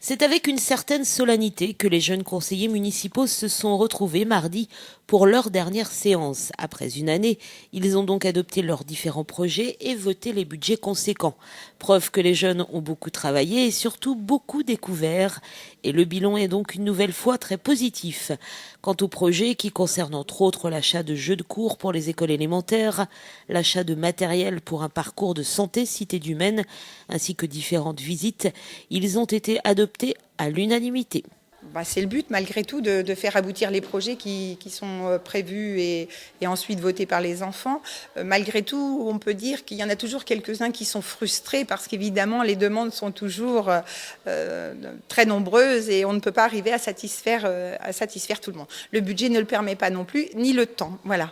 C'est avec une certaine solennité que les jeunes conseillers municipaux se sont retrouvés mardi pour leur dernière séance. Après une année, ils ont donc adopté leurs différents projets et voté les budgets conséquents. Preuve que les jeunes ont beaucoup travaillé et surtout beaucoup découvert. Et le bilan est donc une nouvelle fois très positif. Quant aux projets qui concernent entre autres l'achat de jeux de cours pour les écoles élémentaires, l'achat de matériel pour un parcours de santé cité du Maine, ainsi que différentes visites, ils ont été adoptés à l'unanimité. C'est le but, malgré tout, de faire aboutir les projets qui sont prévus et ensuite votés par les enfants. Malgré tout, on peut dire qu'il y en a toujours quelques-uns qui sont frustrés parce qu'évidemment, les demandes sont toujours très nombreuses et on ne peut pas arriver à satisfaire tout le monde. Le budget ne le permet pas non plus, ni le temps. Voilà.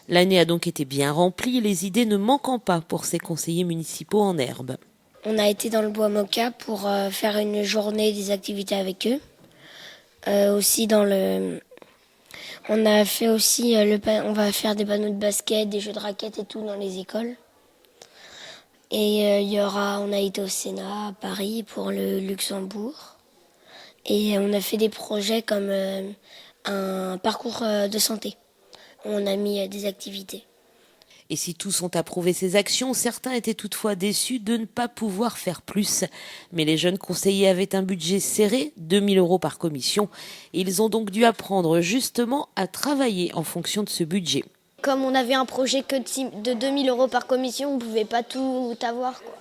L'année a donc été bien remplie, les idées ne manquant pas pour ces conseillers municipaux en herbe. On a été dans le bois Moka pour faire une journée des activités avec eux. On a fait aussi on va faire des panneaux de basket, des jeux de raquettes et tout dans les écoles. Et on a été au Sénat à Paris pour le Luxembourg. Et on a fait des projets comme un parcours de santé. On a mis des activités. Et si tous ont approuvé ces actions, certains étaient toutefois déçus de ne pas pouvoir faire plus. Mais les jeunes conseillers avaient un budget serré, 2 000 € par commission, et ils ont donc dû apprendre justement à travailler en fonction de ce budget. Comme on avait un projet que de 2 000 € par commission, on ne pouvait pas tout avoir, quoi.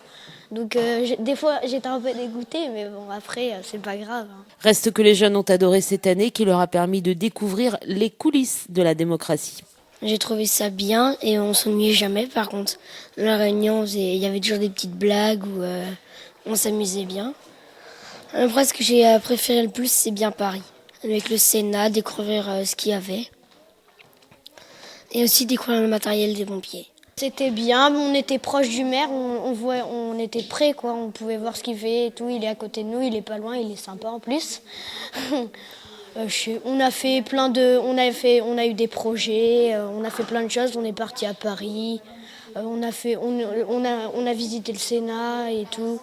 Donc des fois j'étais un peu dégoûtée, mais bon après c'est pas grave. Reste que les jeunes ont adoré cette année qui leur a permis de découvrir les coulisses de la démocratie. J'ai trouvé ça bien et on s'ennuyait jamais. Par contre, dans la réunion, il y avait toujours des petites blagues où on s'amusait bien. Après, ce que j'ai préféré le plus, c'est bien Paris. Avec le Sénat, découvrir ce qu'il y avait. Et aussi découvrir le matériel des pompiers. C'était bien, on était proche du maire, on était près, quoi. On pouvait voir ce qu'il fait et tout. Il est à côté de nous, il est pas loin, il est sympa en plus. On a fait on a eu des projets, on a fait plein de choses. On est parti à Paris, on a visité le Sénat et tout.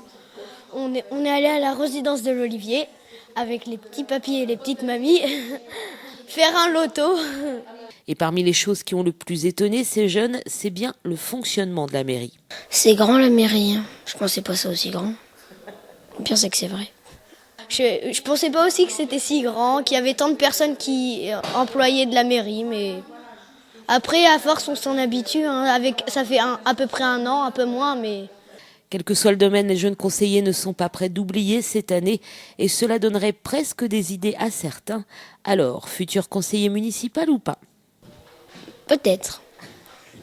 On est allé à la résidence de l'Olivier avec les petits papis et les petites mamies faire un loto. Et parmi les choses qui ont le plus étonné ces jeunes, c'est bien le fonctionnement de la mairie. C'est grand la mairie, hein. Je pensais pas ça aussi grand. Le pire c'est que c'est vrai. Je pensais pas aussi que c'était si grand, qu'il y avait tant de personnes qui employaient de la mairie, mais après, à force, on s'en habitue. Ça fait à peu près un an, un peu moins, mais... Quel que soit le domaine, les jeunes conseillers ne sont pas prêts d'oublier cette année et cela donnerait presque des idées à certains. Alors, futur conseiller municipal ou pas ? Peut-être.